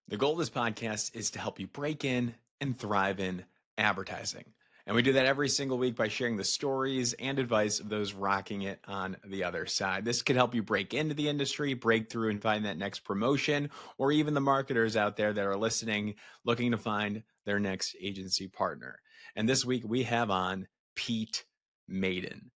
The goal of this podcast is to help you break in and thrive in advertising. And we do that every single week by sharing the stories and advice of those rocking it on the other side. This could help you break into the industry, break through and find that next promotion, or even the marketers out there that are listening, looking to find their next agency partner. And this week we have on Pete Maiden.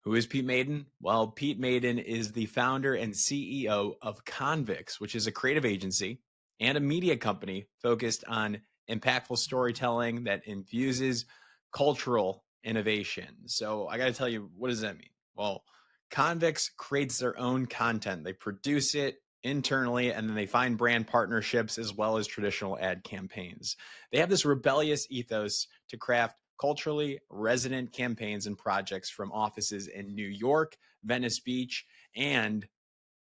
Who is Pete Maiden? Well, Pete Maiden is the founder and CEO of Convicts, which is a creative agency and a media company focused on impactful storytelling that infuses cultural innovation. So I got to tell you, what does that mean? Well, Convicts creates their own content. They produce it internally, and then they find brand partnerships as well as traditional ad campaigns. They have this rebellious ethos to craft culturally resonant campaigns and projects from offices in New York, Venice Beach, and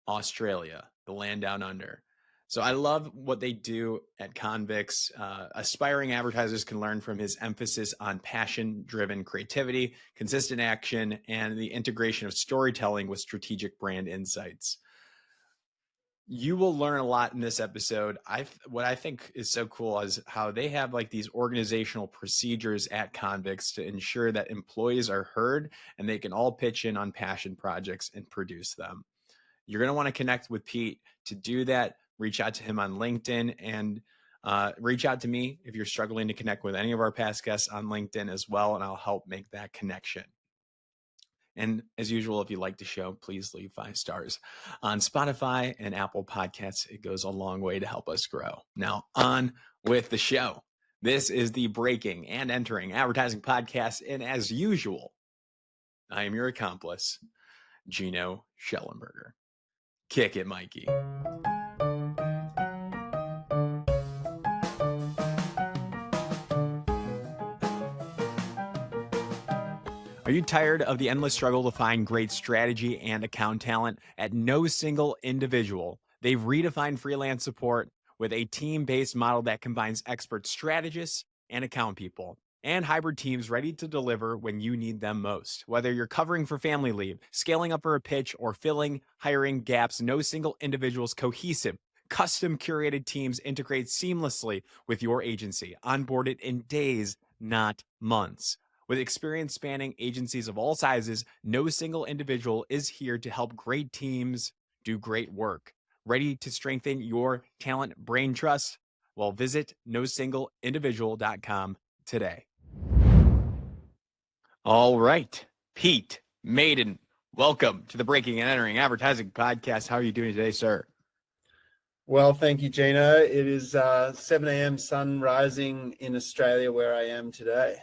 Australia, the land down under. So I love what they do at Convicts. Aspiring advertisers can learn from his emphasis on passion-driven creativity, consistent action, and the integration of storytelling with strategic brand insights. You will learn a lot in this episode. What I think is so cool is how they have like these organizational procedures at Convicts to ensure that employees are heard and they can all pitch in on passion projects and produce them. You're going to want to connect with Pete. To do that, reach out to him on LinkedIn and reach out to me if you're struggling to connect with any of our past guests on LinkedIn as well, and I'll help make that connection. And as usual, if you like the show, please leave 5 stars on Spotify and Apple Podcasts. It goes a long way to help us grow. Now, on with the show. This is the Breaking and Entering Advertising Podcast. And as usual, I am your accomplice, Gino Schellenberger. Kick it, Mikey. Are you tired of the endless struggle to find great strategy and account talent at no single individual? They've redefined freelance support with a team-based model that combines expert strategists and account people and hybrid teams ready to deliver when you need them most. Whether you're covering for family leave, scaling up for a pitch, or filling hiring gaps, no single individual's cohesive, custom curated teams integrate seamlessly with your agency, onboarded in days, not months. With experience spanning agencies of all sizes, no single individual is here to help great teams do great work. Ready to strengthen your talent brain trust? Well, visit nosingleindividual.com today. All right, Pete Maiden, welcome to the Breaking and Entering Advertising Podcast. How are you doing today, sir? Well, thank you, Gino. It is 7 a.m. sun rising in Australia where I am today.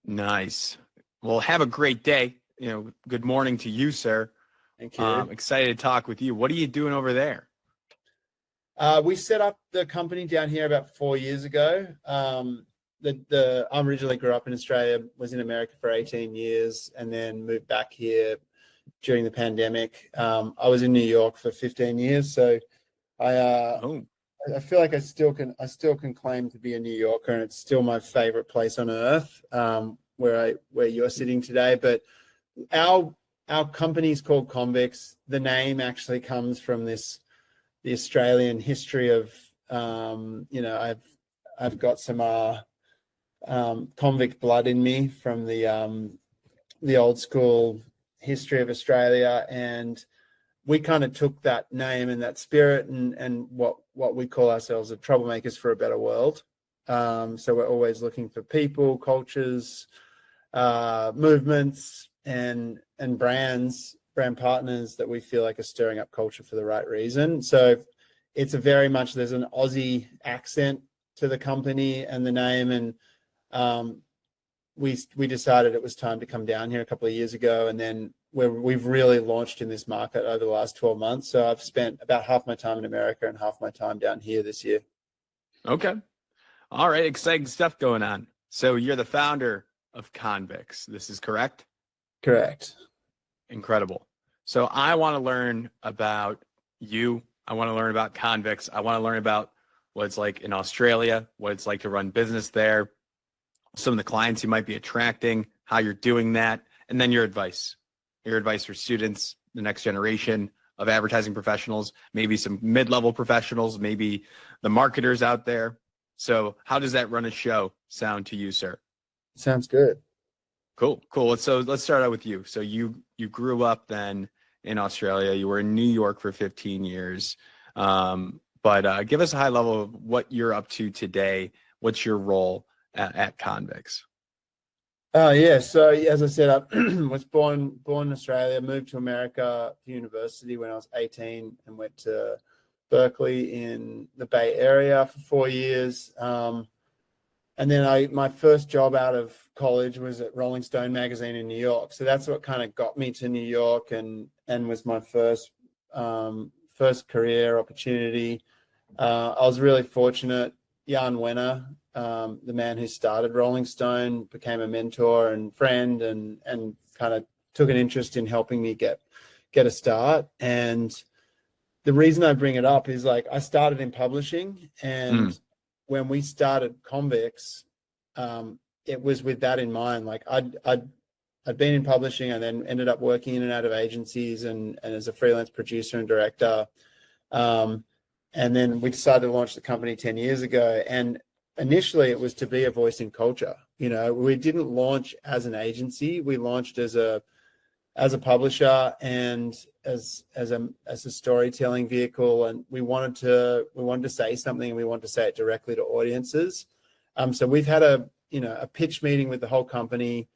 Nice. Well, have a great day. Good morning to you, sir. Thank you. Excited to talk with you. What are you doing over there? We set up the company down here about 4 years ago. I originally grew up in Australia, was in America for 18 years, and then moved back here during the pandemic. I was in New York for 15 years, so I feel like I still can claim to be a New Yorker, and it's still my favorite place on earth, where you're sitting today. But our company is called Convicts. The name actually comes from the Australian history of I've got some convict blood in me from the old school history of Australia, and we kind of took that name and that spirit and what we call ourselves as troublemakers for a better world. So we're always looking for people, cultures, movements, and brand partners that we feel like are stirring up culture for the right reason. So it's very much, there's an Aussie accent to the company and the name, and we decided it was time to come down here a couple of years ago, and then we've really launched in this market over the last 12 months. So I've spent about half my time in America and half my time down here this year. Okay. All right. Exciting stuff going on. So you're the founder of Convicts. This is correct? Correct. Incredible. So I want to learn about you. I want to learn about Convicts. I want to learn about what it's like in Australia, what it's like to run business there, some of the clients you might be attracting, how you're doing that, and then your advice for students, the next generation, of advertising professionals, maybe some mid-level professionals, maybe the marketers out there. So how does that run a show sound to you, sir? Sounds good. Cool. So let's start out with you. So you grew up then in Australia. You were in New York for 15 years. But give us a high level of what you're up to today. What's your role at Convicts? Yeah. So as I said, I was born in Australia, moved to America to university when I was 18, and went to Berkeley in the Bay Area for 4 years. And then my first job out of college was at Rolling Stone magazine in New York. So that's what kind of got me to New York, and was my first career opportunity. I was really fortunate. Jan Wenner, the man who started Rolling Stone, became a mentor and friend, and kind of took an interest in helping me get a start. And the reason I bring it up is, like, I started in publishing, and when we started Convicts, it was with that in mind. Like, I'd been in publishing, and then ended up working in and out of agencies and as a freelance producer and director. And then we decided to launch the company 10 years ago. And initially it was to be a voice in culture. You know, we didn't launch as an agency. We launched as a publisher and as a storytelling vehicle. And we wanted to say something, and we wanted to say it directly to audiences. So we've had a pitch meeting with the whole company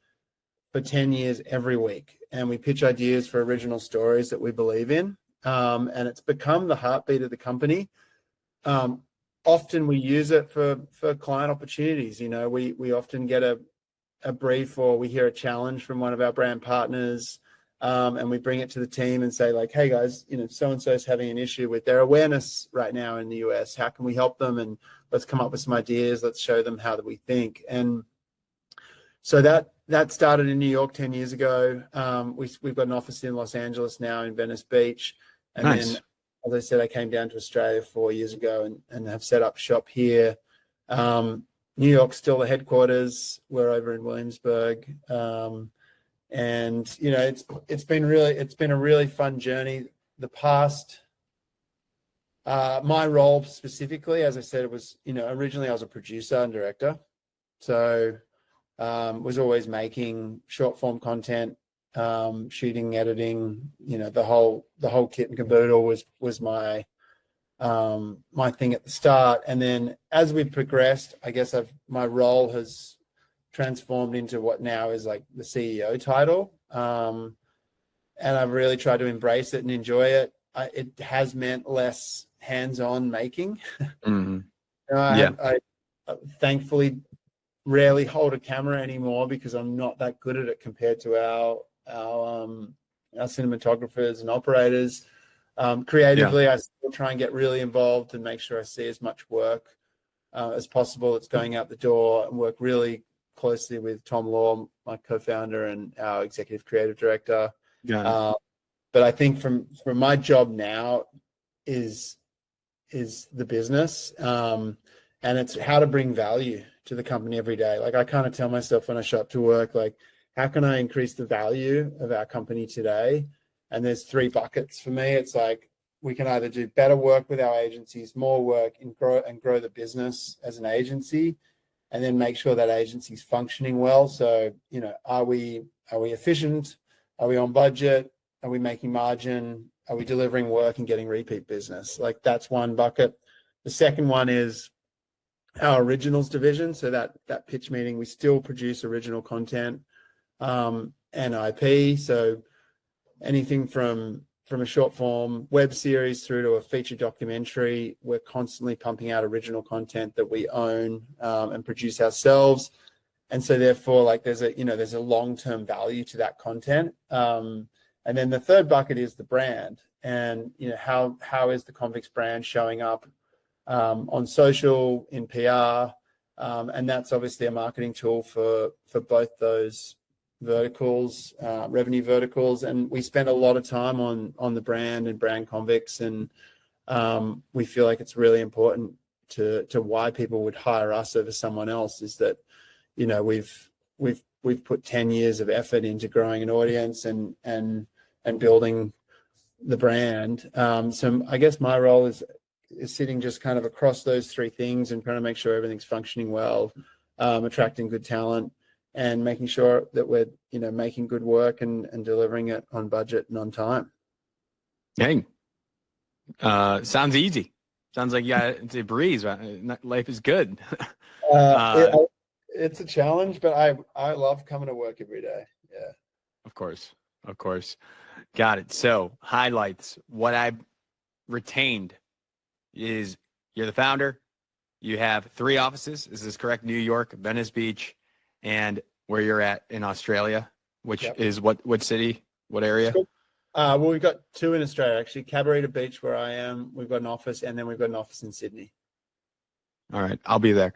for 10 years every week. And we pitch ideas for original stories that we believe in. And it's become the heartbeat of the company. Often we use it for client opportunities. You know, we often get a brief, or we hear a challenge from one of our brand partners, and we bring it to the team and say, like, hey guys, so-and-so is having an issue with their awareness right now in the US. How can we help them? And let's come up with some ideas. Let's show them how that we think. And so that started in New York 10 years ago. We've got an office in Los Angeles now, in Venice Beach. And Nice. then, as I said, I came down to Australia 4 years ago and have set up shop here. New York's still the headquarters. We're over in Williamsburg. And it's been a really fun journey. The past, my role specifically, as I said, it was, originally I was a producer and director. So was always making short form content, shooting, editing, the whole kit and caboodle was my thing at the start. And then as we progressed, I guess my role has transformed into what now is like the CEO title. And I've really tried to embrace it and enjoy it. It has meant less hands-on making. I thankfully rarely hold a camera anymore, because I'm not that good at it compared to our cinematographers and operators. Creatively, I still try and get really involved and make sure I see as much work as possible that's going out the door, and work really closely with Tom Law, my co-founder and our executive creative director. But I think from my job now is the business, and it's how to bring value to the company every day. Like, I kind of tell myself when I show up to work, like, how can I increase the value of our company today? And there's 3 buckets for me. It's like, we can either do better work with our agencies, more work, and grow the business as an agency, and then make sure that agency's functioning well. So, are we efficient? Are we on budget? Are we making margin? Are we delivering work and getting repeat business? Like, that's one bucket. The second one is our originals division. So that pitch meeting, we still produce original content and IP. So anything from a short form web series through to a feature documentary, we're constantly pumping out original content that we own and produce ourselves. And so therefore, like, there's a long-term value to that content. And then the third bucket is the brand, and how is the Convicts brand showing up on social, in PR, and that's obviously a marketing tool for both those verticals, revenue verticals. And we spend a lot of time on the brand and brand Convicts, and we feel like it's really important to why people would hire us over someone else, is that we've put 10 years of effort into growing an audience and building the brand. So I guess my role is sitting just kind of across those three things and trying to make sure everything's functioning well, attracting good talent, and making sure that we're, making good work and delivering it on budget and on time. Hey, sounds easy. Sounds like it's a breeze. Life is good. It's a challenge, but I love coming to work every day. Yeah. Of course. Got it. So highlights. What I've retained is you're the founder. You have 3 offices. Is this correct? New York, Venice Beach, and where you're at in Australia, which is what city, what area? Well, we've got 2 in Australia, actually. Cabarita Beach, where I am, we've got an office, and then we've got an office in Sydney. All right. I'll be there.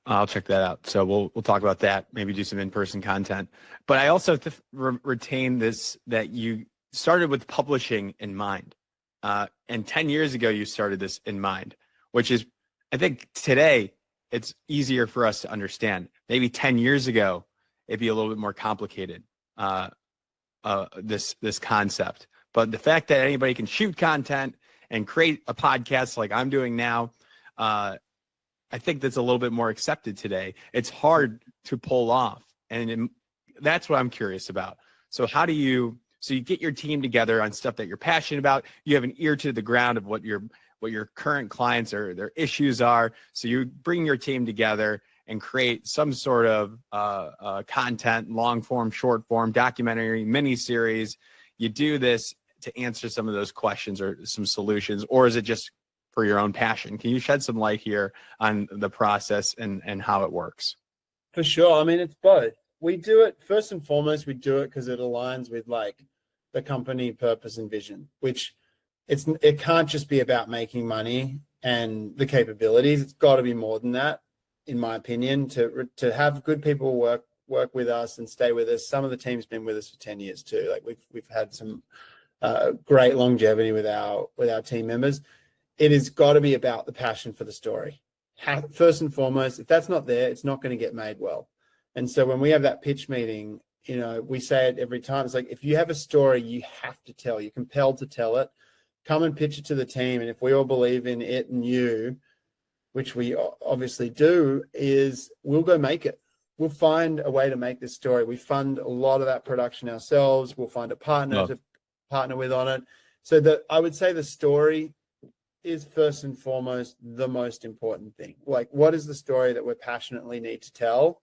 I'll check that out. So we'll talk about that, maybe do some in-person content. But I also retain this, that you started with publishing in mind. And 10 years ago, you started this in mind, which is, I think today, it's easier for us to understand. Maybe 10 years ago, it'd be a little bit more complicated, this concept. But the fact that anybody can shoot content and create a podcast like I'm doing now, I think that's a little bit more accepted today. It's hard to pull off. And that's what I'm curious about. So you get your team together on stuff that you're passionate about. You have an ear to the ground of what your current clients or their issues are. So you bring your team together and create some sort of content, long form, short form, documentary, mini series. You do this to answer some of those questions or some solutions, or is it just for your own passion? Can you shed some light here on the process and how it works? For sure. I mean, it's both. We do it, first and foremost, we do it because it aligns with like the company purpose and vision, which it can't just be about making money and the capabilities. It's got to be more than that, in my opinion, to have good people work with us and stay with us. Some of the team's been with us for 10 years too. Like we've had some great longevity with our team members. It has got to be about the passion for the story. First and foremost, if that's not there, it's not going to get made well. And so when we have that pitch meeting, we say it every time. It's like, if you have a story you have to tell, you're compelled to tell it, come and pitch it to the team. And if we all believe in it and you, which we obviously do, is we'll go make it. We'll find a way to make this story. We fund a lot of that production ourselves. We'll find a partner to partner with on it. So I would say the story is first and foremost the most important thing. Like, what is the story that we passionately need to tell?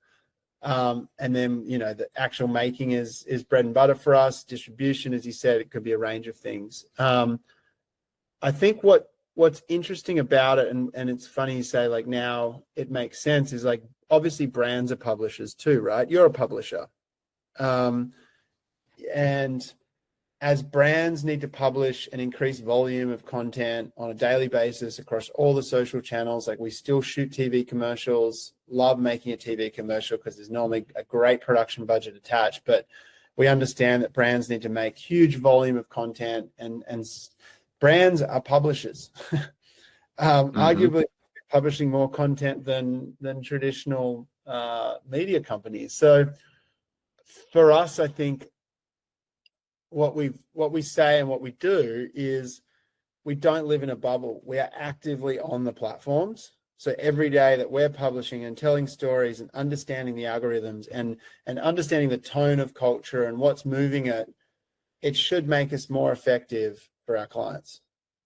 And then, the actual making is bread and butter for us. Distribution, as you said, it could be a range of things. I think what's interesting about it, and it's funny you say like now it makes sense, is like obviously brands are publishers too, right? You're a publisher. And as brands need to publish an increased volume of content on a daily basis across all the social channels, like we still shoot TV commercials, love making a TV commercial because there's normally a great production budget attached, but we understand that brands need to make huge volume of content, and brands are publishers. Arguably publishing more content than traditional media companies. So for us, I think what we say and what we do is we don't live in a bubble. We are actively on the platforms. So every day that we're publishing and telling stories and understanding the algorithms and understanding the tone of culture and what's moving it should make us more effective for our clients.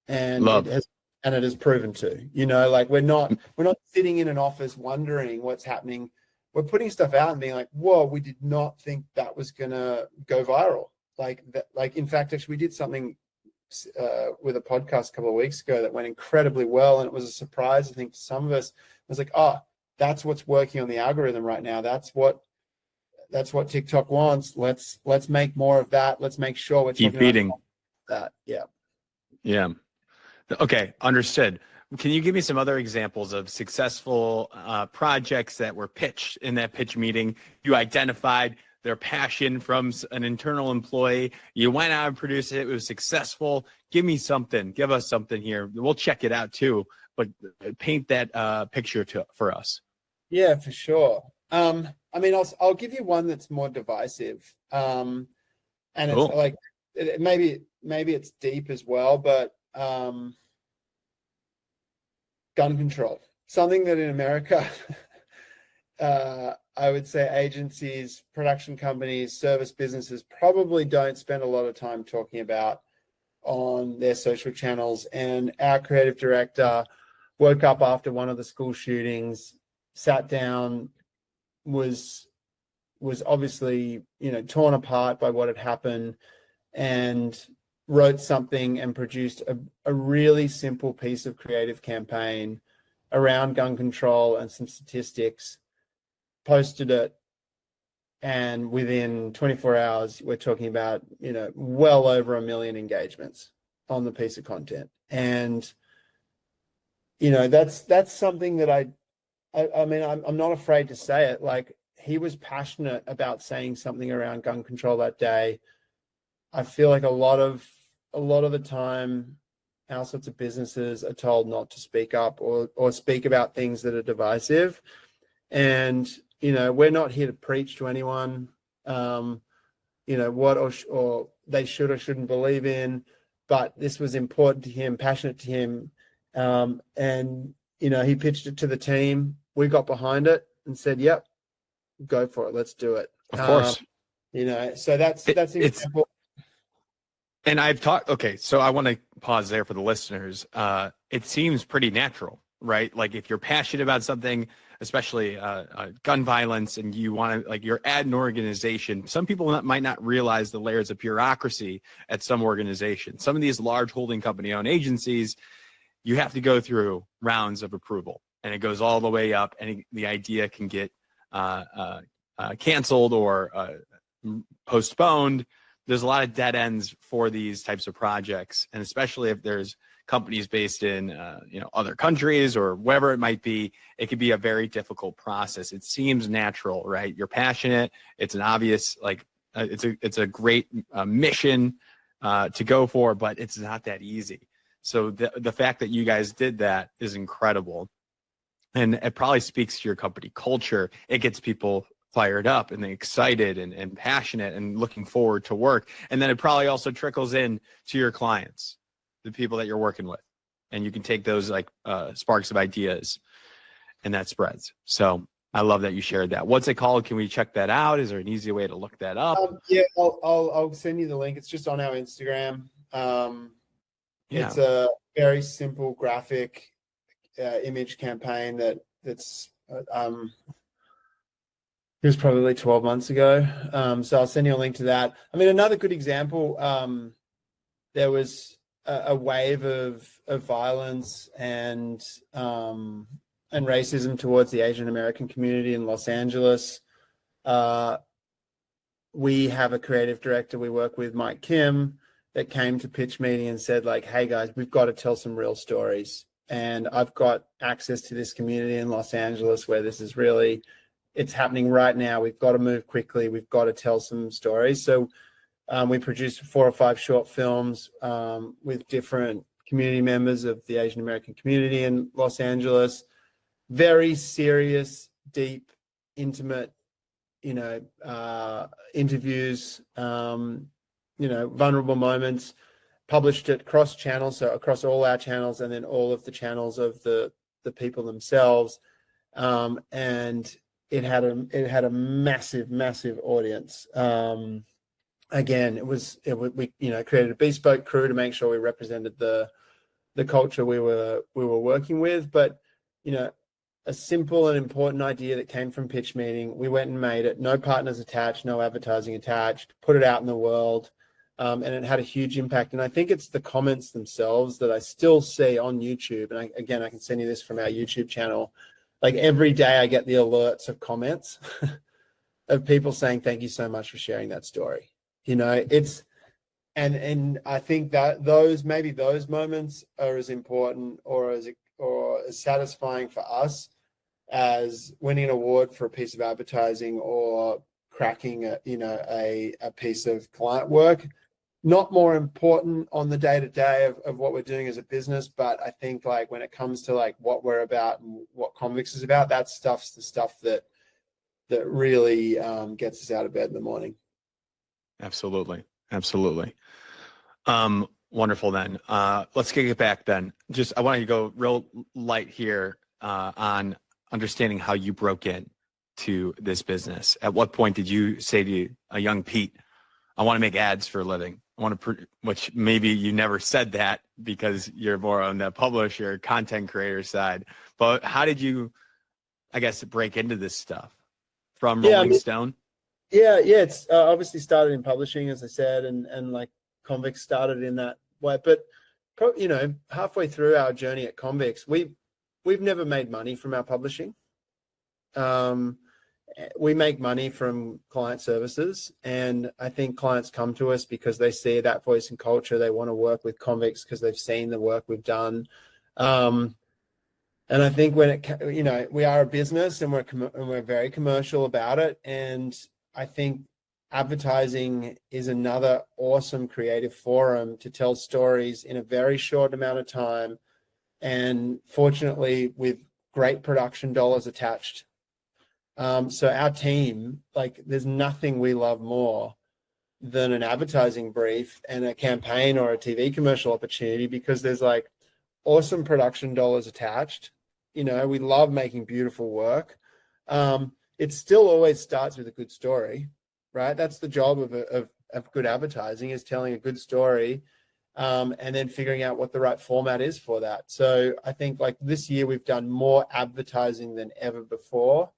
And it has proven to. Like we're not sitting in an office wondering what's happening. We're putting stuff out and being like, whoa, we did not think that was gonna go viral. Like in fact, actually, we did something with a podcast a couple of weeks ago that went incredibly well, and it was a surprise, I think, to some of us. It was like, oh, that's what's working on the algorithm right now. That's what TikTok wants. Let's make more of that. Let's make sure we're keep feeding that. Yeah. Okay, understood. Can you give me some other examples of successful projects that were pitched in that pitch meeting? You identified their passion from an internal employee. You went out and produced it. It was successful. Give us something here. We'll check it out too, but paint that picture for us. Yeah, for sure. I'll give you one that's more divisive. And it's like, maybe maybe it's deep as well, but gun control, something that in America, I would say agencies, production companies, service businesses probably don't spend a lot of time talking about on their social channels. And our creative director woke up after one of the school shootings, sat down, was obviously, torn apart by what had happened, and wrote something and produced a really simple piece of creative campaign around gun control and some statistics, posted it, and within 24 hours, we're talking about, well over 1 million engagements on the piece of content. And, that's something that I mean, I'm not afraid to say it. Like, he was passionate about saying something around gun control that day. I feel like a lot of the time, our sorts of businesses are told not to speak up or speak about things that are divisive. And, we're not here to preach to anyone, what or they should or shouldn't believe in, but this was important to him, passionate to him. And, he pitched it to the team. We got behind it and said, yep, go for it. Let's do it. Of course. So that's an example. And okay, so I want to pause there for the listeners. It seems pretty natural, right? Like, if you're passionate about something, especially gun violence, and you want to, like, you're at an organization, some people might not realize the layers of bureaucracy at some organizations. Some of these large holding company owned agencies, you have to go through rounds of approval, and it goes all the way up, and the idea can get canceled or postponed. There's a lot of dead ends for these types of projects, and especially if there's companies based in other countries or wherever it might be, it could be a very difficult process. It seems natural, right? You're passionate. It's an obvious, it's a great mission to go for, but it's not that easy. So the fact that you guys did that is incredible, and it probably speaks to your company culture. It gets people fired up and excited and passionate and looking forward to work. And then it probably also trickles in to your clients, the people that you're working with. And you can take those sparks of ideas, and that spreads. So I love that you shared that. What's it called? Can we check that out? Is there an easy way to look that up? Yeah, I'll send you the link. It's just on our Instagram. It's a very simple graphic image campaign that's it was probably 12 months ago. So I'll send you a link to that. I mean, another good example, there was a wave of violence and racism towards the Asian American community in Los Angeles. We have a creative director we work with, Mike Kim, that came to pitch meeting and said, like, hey guys, we've got to tell some real stories. And I've got access to this community in Los Angeles where this is really, it's happening right now. We've got to move quickly. We've got to tell some stories. So we produced 4 or 5 short films with different community members of the Asian American community in Los Angeles. Very serious, deep, intimate, interviews, vulnerable moments. Published it cross channels, so across all our channels, and then all of the channels of the people themselves. And it had a massive audience. Again, we created a bespoke crew to make sure we represented the culture we were working with. But a simple and important idea that came from pitch meeting, we went and made it. No partners attached, no advertising attached. Put it out in the world, and it had a huge impact. And I think it's the comments themselves that I still see on YouTube. And I can send you this from our YouTube channel. Like, every day I get the alerts of comments of people saying, thank you so much for sharing that story. It's, and I think that those moments are as important or as satisfying for us as winning an award for a piece of advertising or cracking a piece of client work. Not more important on the day-to-day of what we're doing as a business, but I think, like, when it comes to, like, what we're about and what Convicts is about, that stuff's the stuff that really gets us out of bed in the morning. Absolutely. Wonderful then. Let's kick it back then. Just I want you to go real light here on understanding how you broke in to this business. At what point did you say to a young Pete, I want to make ads for a living? I want to, which maybe you never said that because you're more on the publisher, content creator side. But how did you, I guess, break into this stuff from Yeah, I Rolling mean, Stone? yeah. It's obviously started in publishing, as I said, and like Convicts started in that way. But halfway through our journey at Convicts, we've never made money from our publishing. We make money from client services, and I think clients come to us because they see that voice and culture. They want to work with Convicts because they've seen the work we've done. And I think when we are a business and we're very commercial about it. And I think advertising is another awesome creative forum to tell stories in a very short amount of time. And fortunately, with great production dollars attached. So our team, like, there's nothing we love more than an advertising brief and a campaign or a TV commercial opportunity, because there's like awesome production dollars attached. We love making beautiful work. It still always starts with a good story, right? That's the job of good advertising, is telling a good story, and then figuring out what the right format is for that. So I think like this year we've done more advertising than ever before.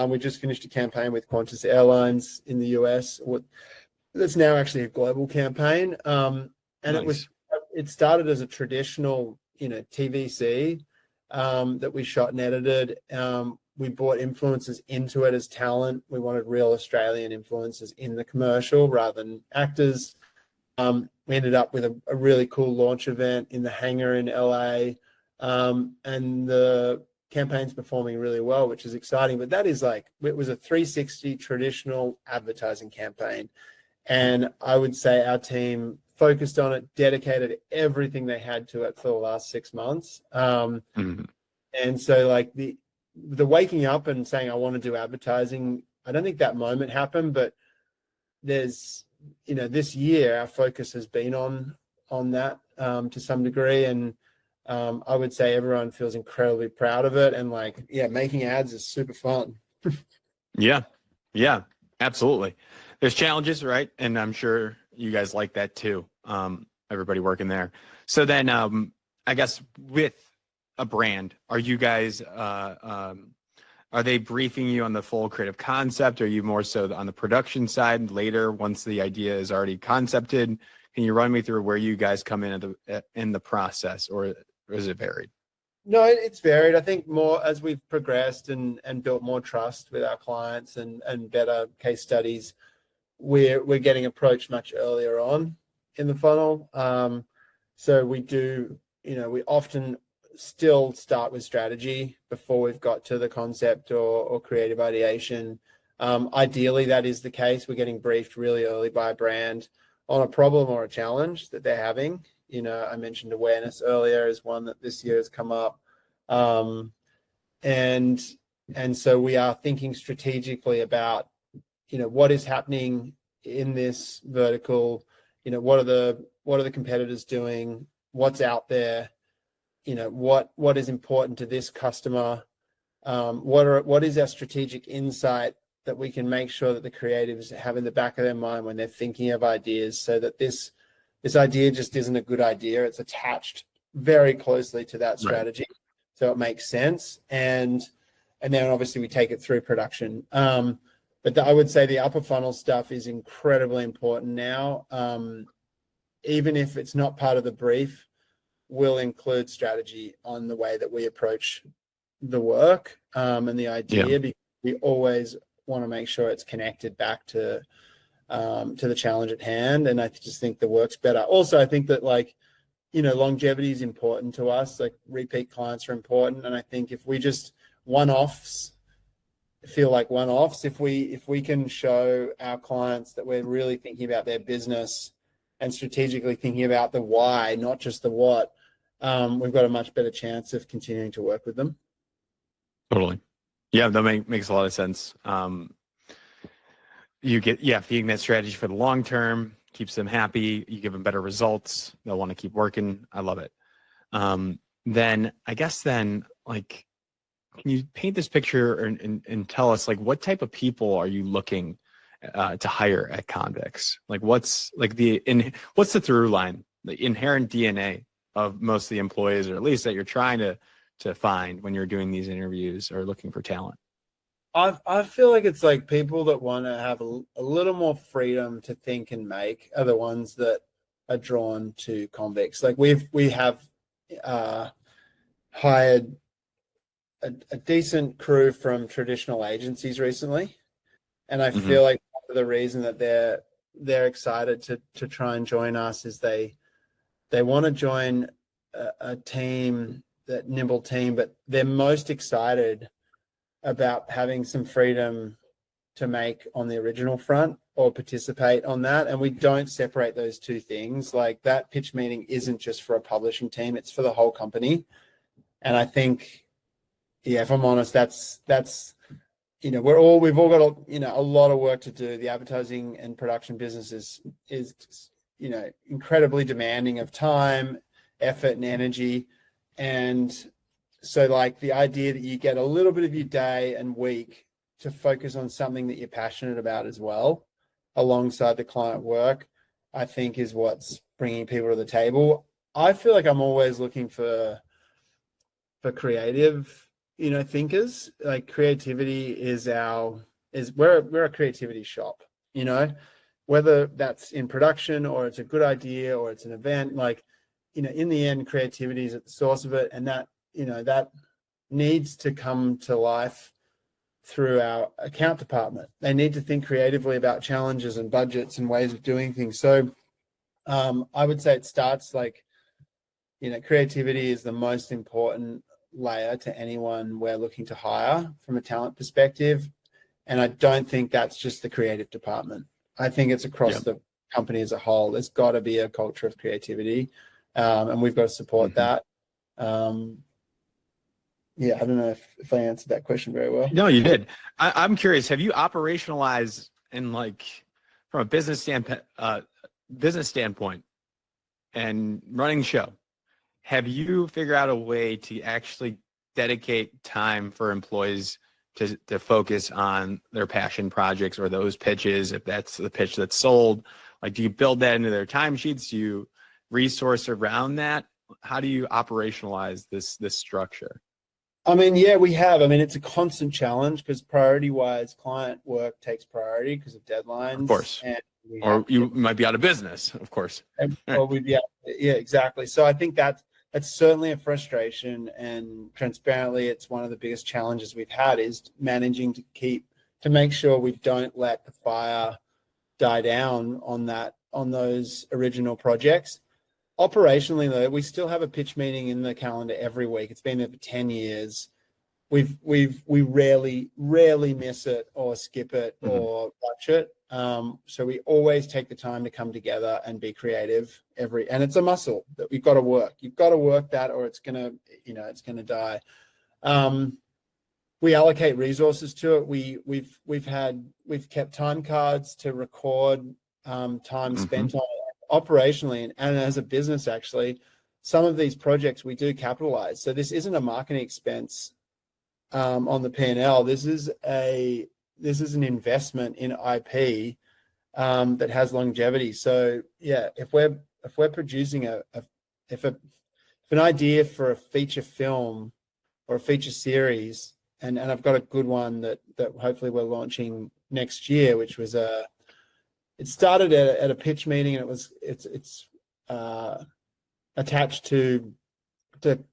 We just finished a campaign with Qantas Airlines in the US. That's now actually a global campaign. And Nice. it started as a traditional, TVC that we shot and edited. We brought influencers into it as talent. We wanted real Australian influencers in the commercial rather than actors. We ended up with a really cool launch event in the hangar in LA. And the campaign's performing really well, which is exciting. But that is like, it was a 360 traditional advertising campaign. And I would say our team focused on it, dedicated everything they had to it for the last 6 months. And so like the waking up and saying, I want to do advertising, I don't think that moment happened, but there's, this year our focus has been on that to some degree. And I would say everyone feels incredibly proud of it. And like, yeah, making ads is super fun. Yeah. Yeah, absolutely. There's challenges, right? And I'm sure you guys like that too. Everybody working there. So then, I guess with a brand, are you guys, are they briefing you on the full creative concept? Or are you more so on the production side later once the idea is already concepted? Can you run me through where you guys come in the process, or is it varied? No, it's varied. I think more as we've progressed and built more trust with our clients and better case studies, we're getting approached much earlier on in the funnel. So we do, we often still start with strategy before we've got to the concept or creative ideation. Ideally, that is the case. We're getting briefed really early by a brand on a problem or a challenge that they're having. I mentioned awareness earlier is one that this year has come up. And so we are thinking strategically about, what is happening in this vertical, what are the competitors doing, what's out there, what is important to this customer, what is our strategic insight that we can make sure that the creatives have in the back of their mind when they're thinking of ideas, so that this idea just isn't a good idea. It's attached very closely to that strategy. Right. So it makes sense. And then obviously we take it through production. But I would say the upper funnel stuff is incredibly important now. Even if it's not part of the brief, we'll include strategy on the way that we approach the work and the idea. Yeah. Because we always want to make sure it's connected back to the challenge at hand. And I just think the work's better. Also, I think that longevity is important to us. Like, repeat clients are important. And I think if we just one-offs feel like one-offs, if we can show our clients that we're really thinking about their business and strategically thinking about the why, not just the what, we've got a much better chance of continuing to work with them. Totally. Yeah, that makes a lot of sense. You get, feeding that strategy for the long term, keeps them happy. You give them better results. They'll want to keep working. I love it. Then I guess then like, can you paint this picture and tell us like what type of people are you looking to hire at Convicts? Like what's the through line, the inherent DNA of most of the employees, or at least that you're trying to find when you're doing these interviews or looking for talent? I feel like it's like people that want to have a little more freedom to think and make are the ones that are drawn to Convicts. Like we have hired a decent crew from traditional agencies recently, and I Mm-hmm. feel like part of the reason that they're excited to try and join us is they want to join a team, that nimble team, but they're most excited about having some freedom to make on the original front or participate on that. And we don't separate those two things. Like that pitch meeting isn't just for a publishing team, it's for the whole company. And I think, yeah, if I'm honest, that's we've all got a lot of work to do. The advertising and production business is incredibly demanding of time, effort, and energy. And so like the idea that you get a little bit of your day and week to focus on something that you're passionate about as well, alongside the client work, I think is what's bringing people to the table. I feel like I'm always looking for creative, thinkers. Like creativity we're a creativity shop, whether that's in production or it's a good idea or it's an event, like, in the end, creativity is at the source of it. And that needs to come to life through our account department. They need to think creatively about challenges and budgets and ways of doing things. So I would say it starts like, creativity is the most important layer to anyone we're looking to hire from a talent perspective. And I don't think that's just the creative department. I think it's across the company as a whole. There's got to be a culture of creativity, and we've got to support that. Yeah, I don't know if I answered that question very well. No, you did. I'm curious, have you operationalized from a business standpoint and running the show, have you figured out a way to actually dedicate time for employees to focus on their passion projects or those pitches, if that's the pitch that's sold? Like, do you build that into their timesheets? Do you resource around that? How do you operationalize this structure? I mean, yeah, we have. I mean, it's a constant challenge because priority-wise, client work takes priority because of deadlines. Of course. Or you might be out of business, of course. Or we'd be out, yeah, exactly. So I think that's certainly a frustration, and transparently, it's one of the biggest challenges we've had is managing to make sure we don't let the fire die down on those original projects. Operationally, though, we still have a pitch meeting in the calendar every week. It's been there for 10 years. We rarely miss it or skip it or watch it. So we always take the time to come together and be creative and it's a muscle that we've got to work. You've got to work that, or it's gonna die. We allocate resources to it. We've kept time cards to record time spent on it. Operationally and as a business, actually, some of these projects we do capitalize. So this isn't a marketing expense on the P&L. This is an investment in IP that has longevity. So yeah, if we're producing if an idea for a feature film or a feature series, and I've got a good one that hopefully we're launching next year, which was it started at a pitch meeting, and it's attached to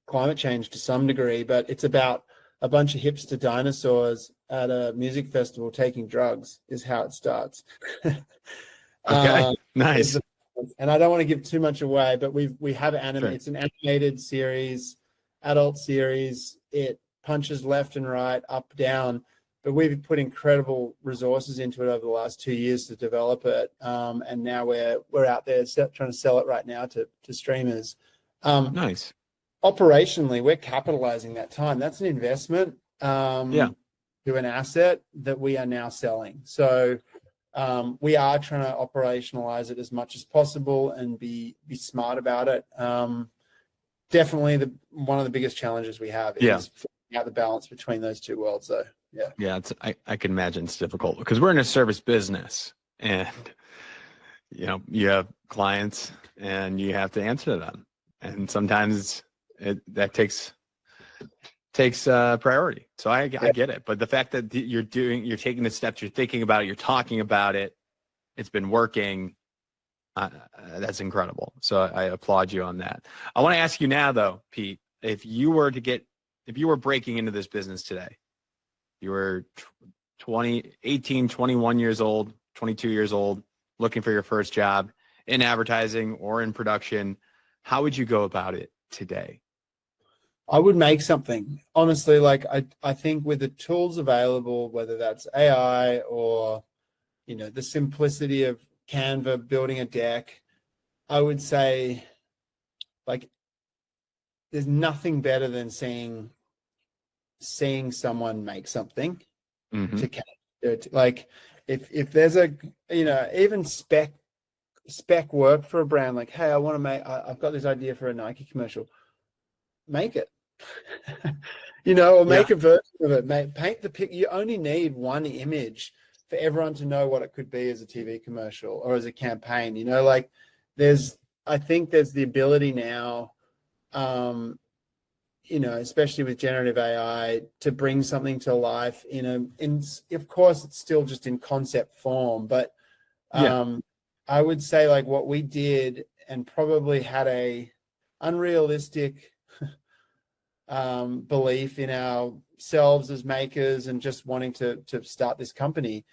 climate change to some degree, but it's about a bunch of hipster dinosaurs at a music festival taking drugs is how it starts. Okay, nice. And I don't want to give too much away, but we have It's an animated series, adult series. It punches left and right, up, down. But we've put incredible resources into it over the last 2 years to develop it, and now we're out there trying to sell it right now to streamers. Nice. Operationally, we're capitalizing that time. That's an investment to an asset that we are now selling. So We are trying to operationalize it as much as possible and be smart about it. Definitely one of the biggest challenges we have is figuring out the balance between those two worlds, though. Yeah, I can imagine it's difficult because we're in a service business, and you have clients and you have to answer them, and sometimes that takes priority. So I get it, but the fact that you're taking the steps, you're thinking about it, you're talking about it, it's been working. That's incredible. So I applaud you on that. I want to ask you now, though, Pete, if you were breaking into this business today, you were 18, 21 years old, 22 years old, looking for your first job in advertising or in production, how would you go about it today? I would make something. Honestly, like I think with the tools available, whether that's AI or, the simplicity of Canva, building a deck, I would say, like, there's nothing better than seeing someone make something to catch it. Like, if there's even spec work for a brand, like, hey, I've got this idea for a Nike commercial, make it. Or make a version of it. Paint the pic. You only need one image for everyone to know what it could be as a TV commercial or as a campaign. I think there's the ability now, especially with generative AI, to bring something to life of course it's still just in concept form, but I would say, like, what we did and probably had a unrealistic belief in ourselves as makers and just wanting to start this company.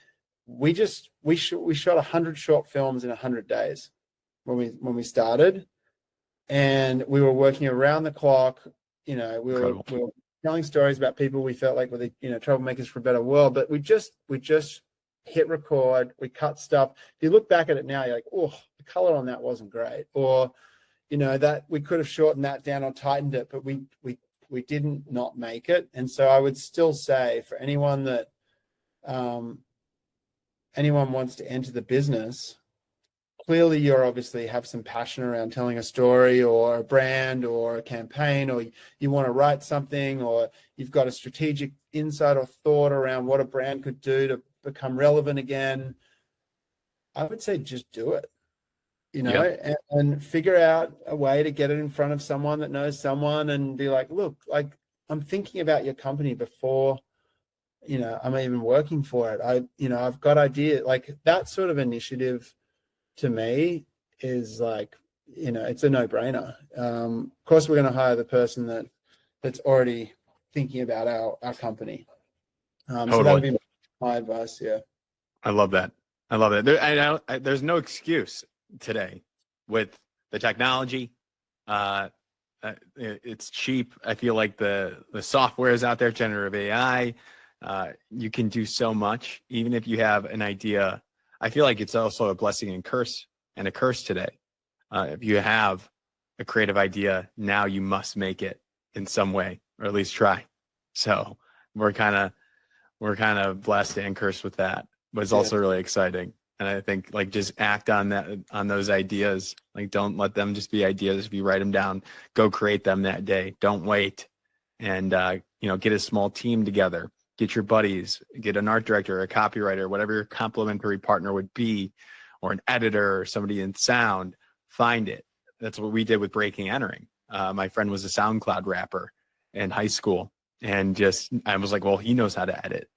We shot 100 short films in 100 days when we started, and we were working around the clock. We were telling stories about people we felt like were the troublemakers for a better world. But we just hit record. We cut stuff. If you look back at it now, you're like, oh, the color on that wasn't great, or that we could have shortened that down or tightened it, but we didn't not make it. And so I would still say, for anyone that anyone wants to enter the business, clearly you're obviously have some passion around telling a story or a brand or a campaign, or you want to write something, or you've got a strategic insight or thought around what a brand could do to become relevant again. I would say just do it, and figure out a way to get it in front of someone that knows someone and be like, look, like, I'm thinking about your company before, I'm even working for it. I've got ideas. Like, that sort of initiative to me is like, it's a no-brainer. Of course, we're going to hire the person that's already thinking about our company. Totally. So that would be my advice. Yeah. I love that. There's no excuse today with the technology. It's cheap. I feel like the software is out there, generative AI. You can do so much, even if you have an idea. I feel like it's also a blessing and a curse today. If you have a creative idea, now you must make it in some way, or at least try. So we're kind of blessed and cursed with that, but it's also really exciting. And I think, like, just act on those ideas. Like, don't let them just be ideas. If you write them down, go create them that day. Don't wait. And, get a small team together, get your buddies, get an art director, a copywriter, whatever your complementary partner would be, or an editor or somebody in sound, find it. That's what we did with Breaking Entering. My friend was a SoundCloud rapper in high school, and I was like, well, he knows how to edit.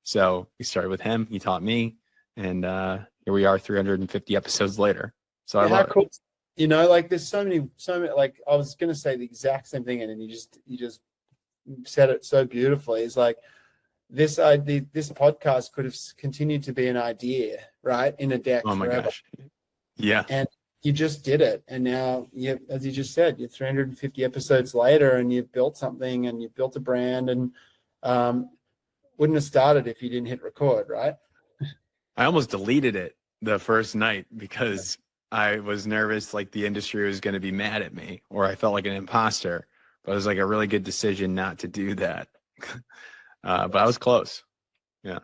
So we started with him. He taught me. And here we are 350 episodes later. So I love cool. Like, there's so many, like, I was going to say the exact same thing, and then you just said it so beautifully. It's like, this podcast could have continued to be an idea, right, in a deck my forever. Gosh. Yeah. And you just did it. And now, as you just said, you're 350 episodes later, and you've built something, and you've built a brand, and wouldn't have started if you didn't hit record, right? I almost deleted it the first night because I was nervous, like the industry was going to be mad at me, or I felt like an imposter. But it was like a really good decision not to do that. But I was close. Yeah.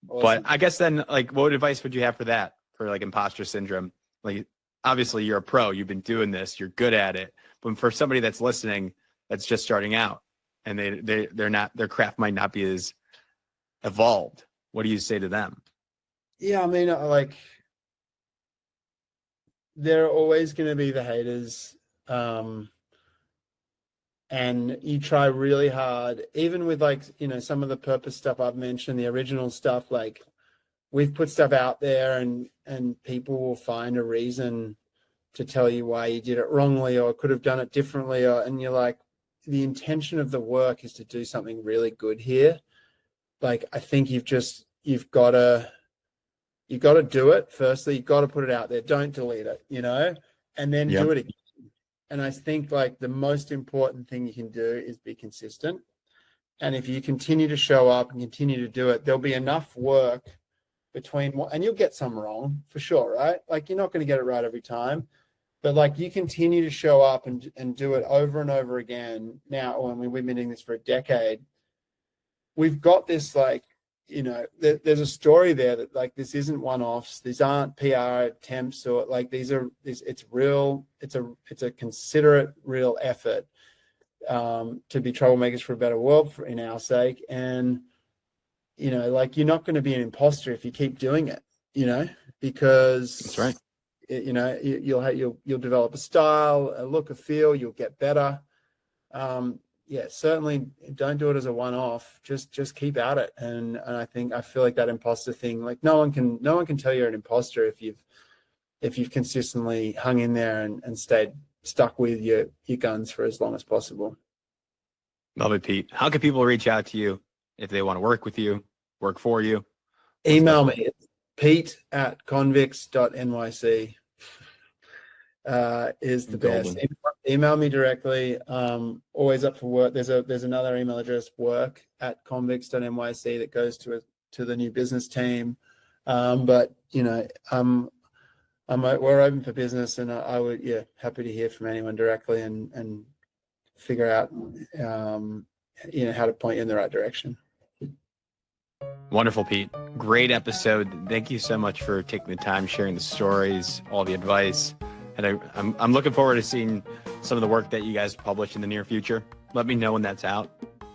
But Awesome. I guess then, like, what advice would you have for that, for like imposter syndrome? Like, obviously you're a pro, you've been doing this, you're good at it. But for somebody that's listening, that's just starting out, and they're not, their craft might not be as evolved. What do you say to them? Yeah, I mean, like, there are always going to be the haters. And you try really hard, even with, like, some of the purpose stuff I've mentioned, the original stuff, like, we've put stuff out there, and people will find a reason to tell you why you did it wrongly or could have done it differently. And you're like, the intention of the work is to do something really good here. Like, I think you've got to do it. Firstly, you've got to put it out there. Don't delete it, and then Yep. do it again. And I think, like, the most important thing you can do is be consistent. And if you continue to show up and continue to do it, there'll be enough work and you'll get some wrong for sure, right? Like, you're not going to get it right every time, but, like, you continue to show up and do it over and over again. Now, I mean, we've been doing this for a decade. We've got this, like, there's a story there that, like, this isn't one-offs. These aren't PR attempts, or, like, it's real. It's a considerate, real effort to be troublemakers for a better world, in our sake. And, like, you're not going to be an imposter if you keep doing it, because That's right. You'll develop a style, a look, a feel. You'll get better. Yeah, certainly don't do it as a one-off. Just keep at it. And I feel like that imposter thing, like, no one can tell you're an imposter if you've consistently hung in there and stayed stuck with your guns for as long as possible. Love it, Pete. How can people reach out to you if they want to work with you, work for you? Email me at pete@convicts.nyc. Is the best. Email me directly. Always up for work. There's another email address, work@convicts.nyc, that goes to the new business team. But we're open for business, and I would, happy to hear from anyone directly and figure out how to point you in the right direction. Wonderful, Pete. Great episode. Thank you so much for taking the time, sharing the stories, all the advice. And I'm looking forward to seeing some of the work that you guys publish in the near future. Let me know when that's out.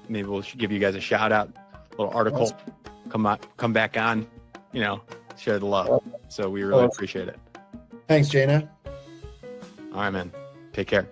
Maybe we'll give you guys a shout out, a little article. Awesome. Come back on, share the love. So we really appreciate it. Thanks, Gina. All right, man. Take care.